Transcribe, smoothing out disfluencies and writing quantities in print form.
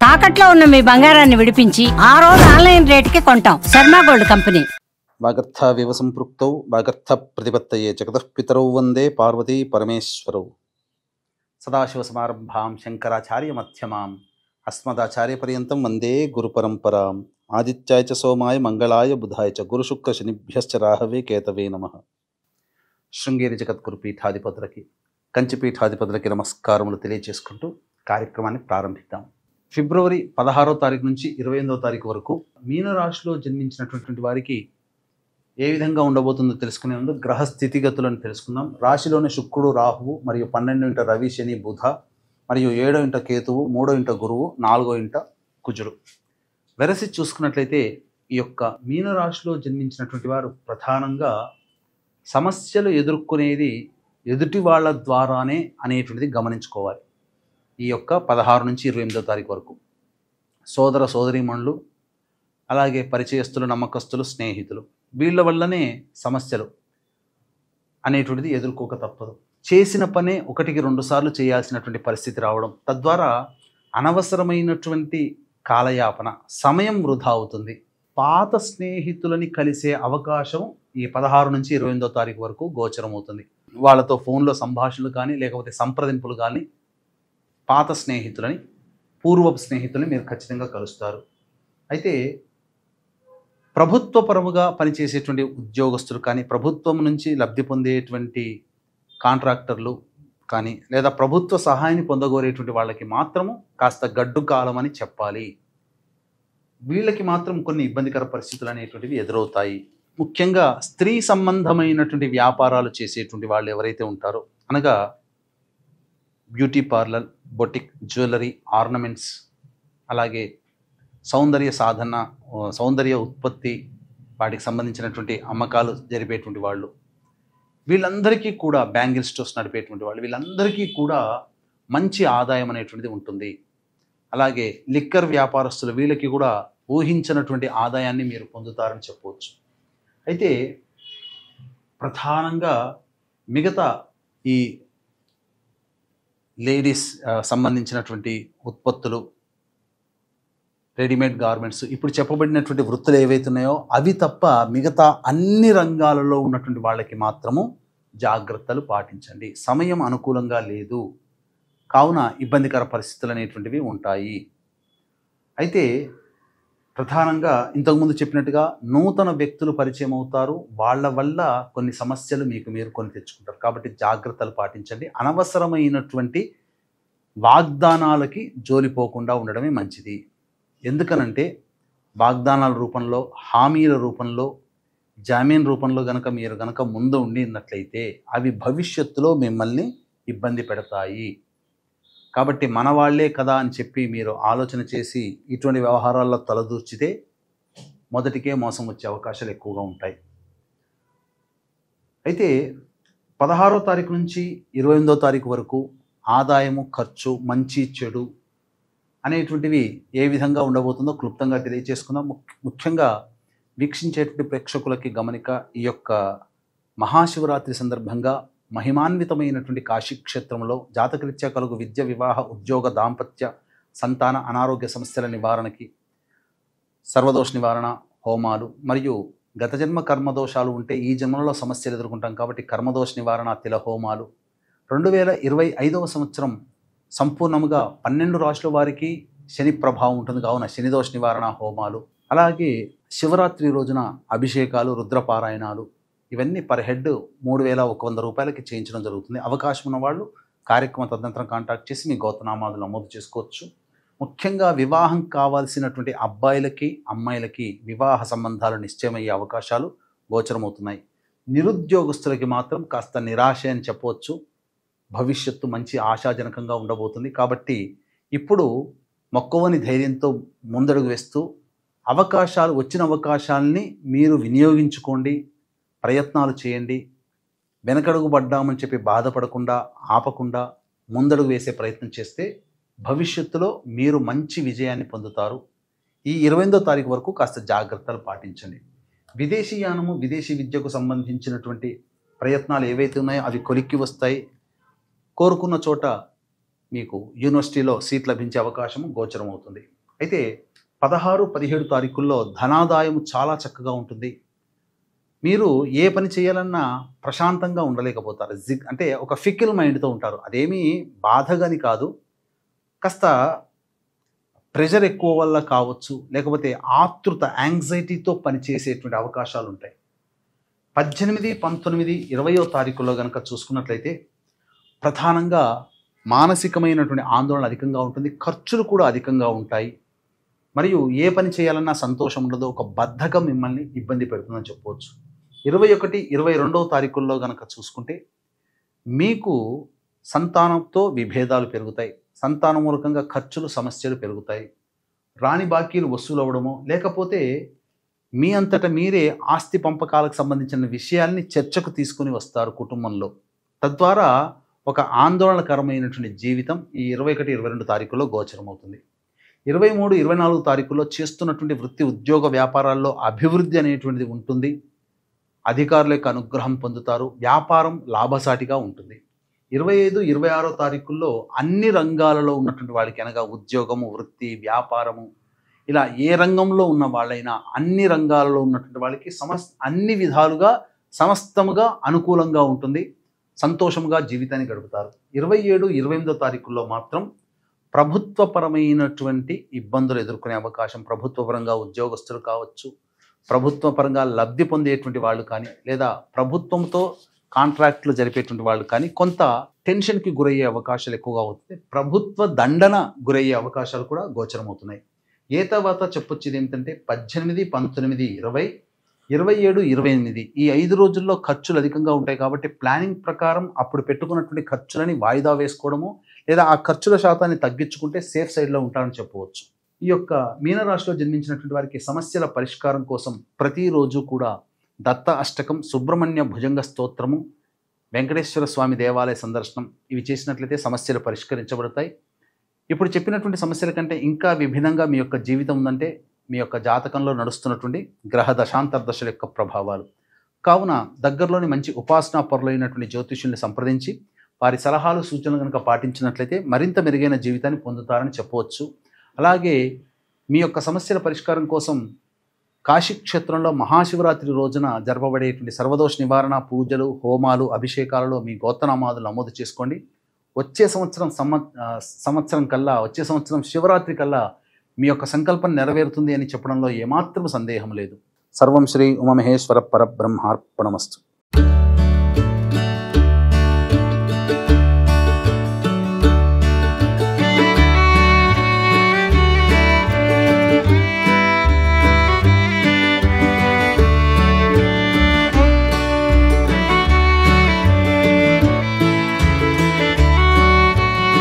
తాకట్లో ఉన్న మీ బంగారాన్ని విడిపించి ఆ రోజు ఆన్లైన్ రేటుకి కొంటాం. Sharma gold company. వాగర్థావివ సంపృక్తౌ వాగర్థ ప్రతిపత్తయే జగతః పితరౌ వందే పార్వతీ పరమేశ్వరౌ. సదాశివసమారంభాం శంకరాచార్య మధ్యమాం అస్మదాచార్యపర్యంతం వందే గురుపరంపరాం. ఆదిత్యాయ చ సోమాయ మంగళాయ బుధాయ చ గురుశుక్ర శనిభ్యశ్చ రాహవే కేతవే నమః. శృంగేరి జగద్గురు పీఠాధిపతులకి, కంచిపీఠాధిపతులకి నమస్కారములు తెలియజేసుకుంటూ కార్యక్రమాన్ని ప్రారంభిద్దాం. ఫిబ్రవరి 16వ తారీఖు నుంచి 28వ తారీఖు వరకు మీనరాశిలో జన్మించినటువంటి వారికి ఏ విధంగా ఉండబోతుందో తెలుసుకునే ముందు గ్రహ స్థితిగతులను తెలుసుకుందాం. రాశిలోని శుక్రుడు, రాహువు మరియు 12వ ఇంట రవి, శని, బుధ మరియు 7వ ఇంట కేతువు, 3వ ఇంట గురువు, 4వ ఇంట కుజుడు. వెరసి చూసుకున్నట్లయితే ఈ యొక్క మీనరాశిలో జన్మించినటువంటి వారు ప్రధానంగా సమస్యలు ఎదుర్కొనేది ఎదుటి వాళ్ళ ద్వారానే అనేటువంటిది గమనించుకోవాలి. ఈ యొక్క 16 నుంచి 28వ తారీఖు వరకు సోదర సోదరీమణులు, అలాగే పరిచయస్తులు, నమ్మకస్తులు, స్నేహితులు, వీళ్ళ వల్లనే సమస్యలు అనేటువంటిది ఎదుర్కోక తప్పదు. చేసిన పనే 1-2 సార్లు చేయాల్సినటువంటి పరిస్థితి రావడం, తద్వారా అనవసరమైనటువంటి కాలయాపన, సమయం వృధా అవుతుంది. పాత స్నేహితులని కలిసే అవకాశం ఈ 16 నుంచి 28వ తారీఖు వరకు గోచరమవుతుంది. వాళ్ళతో ఫోన్లో సంభాషణలు కానీ, లేకపోతే సంప్రదింపులు కానీ, పాత స్నేహితులని, పూర్వపు స్నేహితులని మీరు ఖచ్చితంగా కలుస్తారు. అయితే ప్రభుత్వపరముగా పనిచేసేటువంటి ఉద్యోగస్తులు కానీ, ప్రభుత్వం నుంచి లబ్ధి పొందేటువంటి కాంట్రాక్టర్లు కానీ, లేదా ప్రభుత్వ సహాయాన్ని పొందగోరేటువంటి వాళ్ళకి మాత్రము కాస్త గడ్డు కాలం అని చెప్పాలి. వీళ్ళకి మాత్రం కొన్ని ఇబ్బందికర పరిస్థితులు అనేటువంటివి ఎదురవుతాయి. ముఖ్యంగా స్త్రీ సంబంధమైనటువంటి వ్యాపారాలు చేసేటువంటి వాళ్ళు ఎవరైతే ఉంటారో, అనగా beauty parlour, boutique, jewellery, ornaments, అలాగే సౌందర్య సాధన, సౌందర్య ఉత్పత్తి, వాటికి సంబంధించినటువంటి అమ్మకాలు జరిపేటువంటి వాళ్ళు, వీళ్ళందరికీ కూడా బ్యాంగిల్ స్టోర్స్ నడిపేటువంటి వాళ్ళు, వీళ్ళందరికీ కూడా మంచి ఆదాయం అనేటువంటిది ఉంటుంది. అలాగే లిక్కర్ వ్యాపారస్తులు, వీళ్ళకి కూడా ఊహించినటువంటి ఆదాయాన్ని మీరు పొందుతారని చెప్పవచ్చు. అయితే ప్రధానంగా మిగతా ఈ లేడీస్ సంబంధించినటువంటి ఉత్పత్తులు, రెడీమేడ్ గార్మెంట్స్, ఇప్పుడు చెప్పబడినటువంటి వృత్తులు ఏవైతే ఉన్నాయో అవి తప్ప మిగతా అన్ని రంగాలలో ఉన్నటువంటి వాళ్ళకి మాత్రము జాగ్రత్తలు పాటించండి. సమయం అనుకూలంగా లేదు కావున ఇబ్బందికర పరిస్థితులు అనేటువంటివి ఉంటాయి. అయితే ప్రధానంగా ఇంతకుముందు చెప్పినట్టుగా నూతన వ్యక్తులు పరిచయం అవుతారు. వాళ్ళ వల్ల కొన్ని సమస్యలు మీకు మీరు కొని తెచ్చుకుంటారు. కాబట్టి జాగ్రత్తలు పాటించండి. అనవసరమైనటువంటి వాగ్దానాలకి జోలిపోకుండా ఉండడమే మంచిది. ఎందుకనంటే వాగ్దానాల రూపంలో, హామీల రూపంలో, జామీన్ రూపంలో మీరు గనక ముందు ఉండినట్లయితే అవి భవిష్యత్తులో మిమ్మల్ని ఇబ్బంది పెడతాయి. కాబట్టి మన వాళ్లే కదా అని చెప్పి మీరు ఆలోచన చేసి ఇటువంటి వ్యవహారాల్లో తలదూర్చితే మొదటికే మోసం వచ్చే అవకాశాలు ఎక్కువగా ఉంటాయి. అయితే 16వ తారీఖు నుంచి 28వ తారీఖు వరకు ఆదాయము, ఖర్చు, మంచి చెడు అనేటువంటివి ఏ విధంగా ఉండబోతుందో క్లుప్తంగా తెలియజేసుకుందాం. ముఖ్యంగా వీక్షించేటువంటి ప్రేక్షకులకి గమనిక, ఈ యొక్క మహాశివరాత్రి సందర్భంగా మహిమాన్వితమైనటువంటి కాశీక్షేత్రంలో జాతకరీత్యా కలుగు విద్య, వివాహ, ఉద్యోగ, దాంపత్య, సంతాన, అనారోగ్య సమస్యల నివారణకి సర్వదోష నివారణ హోమాలు, మరియు గత జన్మ కర్మదోషాలు ఉంటే ఈ జన్మలో సమస్యలు ఎదుర్కొంటాం కాబట్టి కర్మదోష నివారణ తిల హోమాలు, 2025వ సంవత్సరం సంపూర్ణముగా 12 రాశుల వారికి శని ప్రభావం ఉంటుంది కావున శనిదోష నివారణ హోమాలు, అలాగే శివరాత్రి రోజున అభిషేకాలు, రుద్రపారాయణాలు, ఇవన్నీ పర్ హెడ్ 3,100 రూపాయలకి చేయించడం జరుగుతుంది. అవకాశం ఉన్న వాళ్ళు కార్యక్రమ తదనంతరం కాంటాక్ట్ చేసి మీ గోత్రనామాలు నమోదు చేసుకోవచ్చు. ముఖ్యంగా వివాహం కావాల్సినటువంటి అబ్బాయిలకి, అమ్మాయిలకి వివాహ సంబంధాలు నిశ్చయమయ్యే అవకాశాలు గోచరమవుతున్నాయి. నిరుద్యోగస్తులకి మాత్రం కాస్త నిరాశ అని చెప్పవచ్చు. భవిష్యత్తు మంచి ఆశాజనకంగా ఉండబోతుంది. కాబట్టి ఇప్పుడు మొక్కవని ధైర్యంతో ముందడుగు వేస్తూ వచ్చిన అవకాశాలని మీరు వినియోగించుకోండి, ప్రయత్నాలు చేయండి. వెనకడుగు పడ్డామని చెప్పి బాధపడకుండా, ఆపకుండా ముందడుగు వేసే ప్రయత్నం చేస్తే భవిష్యత్తులో మీరు మంచి విజయాన్ని పొందుతారు. ఈ 28వ తారీఖు వరకు కాస్త జాగ్రత్తలు పాటించండి. విదేశీయానము, విదేశీ విద్యకు సంబంధించినటువంటి ప్రయత్నాలు ఏవైతే ఉన్నాయో అవి కొలిక్కి వస్తాయి. కోరుకున్న చోట మీకు యూనివర్సిటీలో సీట్ లభించే అవకాశం గోచరమవుతుంది. అయితే 16, 17 తారీఖుల్లో ధనాదాయం చాలా చక్కగా ఉంటుంది. మీరు ఏ పని చేయాలన్నా ప్రశాంతంగా ఉండలేకపోతారు. అంటే ఒక ఫికిల్ మైండ్తో ఉంటారు. అదేమీ బాధగని కాదు, కాస్త ప్రెషర్ ఎక్కువ వల్ల కావచ్చు, లేకపోతే ఆతృత యాంగ్జైటీతో పనిచేసేటువంటి అవకాశాలు ఉంటాయి. 18, 19, 20వ తారీఖుల్లో కనుక చూసుకున్నట్లయితే ప్రధానంగా మానసికమైనటువంటి ఆందోళన అధికంగా ఉంటుంది, ఖర్చులు కూడా అధికంగా ఉంటాయి, మరియు ఏ పని చేయాలన్నా సంతోషం ఉండదు, ఒక బద్ధకం మిమ్మల్ని ఇబ్బంది పెడుతుందని చెప్పవచ్చు. 21, 22వ తారీఖుల్లో కనుక చూసుకుంటే మీకు సంతానంతో విభేదాలు పెరుగుతాయి, సంతానం మూలకంగా ఖర్చులు సమస్యలు పెరుగుతాయి, రాని బాకీలు వసూలు అవ్వడమో, లేకపోతే మీ అంతటా మీరే ఆస్తి పంపకాలకు సంబంధించిన విషయాల్ని చర్చకు తీసుకుని వస్తారు కుటుంబంలో. తద్వారా ఒక ఆందోళనకరమైనటువంటి జీవితం ఈ 21, 22 తారీఖుల్లో గోచరమవుతుంది. 23, 24 తారీఖుల్లో చేస్తున్నటువంటి వృత్తి ఉద్యోగ వ్యాపారాల్లో అభివృద్ధి అనేటువంటిది ఉంటుంది, అధికారుల యొక్క అనుగ్రహం పొందుతారు, వ్యాపారం లాభసాటిగా ఉంటుంది. 25, 26 తారీఖుల్లో అన్ని రంగాలలో ఉన్నటువంటి వాళ్ళకి, అనగా ఉద్యోగము, వృత్తి, వ్యాపారము, ఇలా ఏ రంగంలో ఉన్న వాళ్ళైనా అన్ని రంగాలలో ఉన్నటువంటి వాళ్ళకి అన్ని విధాలుగా సమస్తముగా అనుకూలంగా ఉంటుంది, సంతోషంగా జీవితాన్ని గడుపుతారు. 27, 28వ తారీఖుల్లో మాత్రం ప్రభుత్వపరమైనటువంటి ఇబ్బందులు ఎదుర్కొనే అవకాశం, ప్రభుత్వపరంగా ఉద్యోగస్తులు కావచ్చు, ప్రభుత్వపరంగా లబ్ధి పొందేటువంటి వాళ్ళు కానీ, లేదా ప్రభుత్వంతో కాంట్రాక్టులు జరిపేటువంటి వాళ్ళు కానీ కొంత టెన్షన్కి గురయ్యే అవకాశాలు ఎక్కువగా అవుతుంది, ప్రభుత్వ దండన గురయ్యే అవకాశాలు కూడా గోచరమవుతున్నాయి. ఏ తర్వాత చెప్పొచ్చేది ఏమిటంటే 18, 19, 20, 27, 28 ఈ 5 రోజుల్లో ఖర్చులు అధికంగా ఉంటాయి కాబట్టి ప్లానింగ్ ప్రకారం అప్పుడు పెట్టుకున్నటువంటి ఖర్చులని వాయిదా వేసుకోవడము, లేదా ఆ ఖర్చుల శాతాన్ని తగ్గించుకుంటే సేఫ్ సైడ్లో ఉంటారని చెప్పవచ్చు. ఈ యొక్క మీనరాశిలో జన్మించినటువంటి వారికి సమస్యల పరిష్కారం కోసం ప్రతిరోజు కూడా దత్త అష్టకం, సుబ్రహ్మణ్య భుజంగ స్తోత్రము, వెంకటేశ్వర స్వామి దేవాలయ సందర్శనం ఇవి చేసినట్లయితే సమస్యలు పరిష్కరించబడతాయి. ఇప్పుడు చెప్పినటువంటి సమస్యల కంటే ఇంకా విభిన్నంగా మీ యొక్క జీవితం ఉందంటే మీ యొక్క జాతకంలో నడుస్తున్నటువంటి గ్రహ దశాంతర్దశల యొక్క ప్రభావాలు. కావున దగ్గరలోని మంచి ఉపాసనా పరులైనటువంటి జ్యోతిష్యుల్ని సంప్రదించి వారి సలహాలు సూచనలు కనుక పాటించినట్లయితే మరింత మెరుగైన జీవితాన్ని పొందుతారని చెప్పవచ్చు. అలాగే మీ యొక్క సమస్యల పరిష్కారం కోసం కాశీక్షేత్రంలో మహాశివరాత్రి రోజున జరపబడేటువంటి సర్వదోష నివారణ పూజలు, హోమాలు, అభిషేకాలలో మీ గోత్రనామాలు నమోదు చేసుకోండి. వచ్చే సంవత్సరం శివరాత్రి కల్లా మీ యొక్క సంకల్పం నెరవేరుతుంది అని చెప్పడంలో ఏమాత్రం సందేహం లేదు. సర్వం శ్రీ ఉమామహేశ్వర పరబ్రహ్మార్పణమస్తు.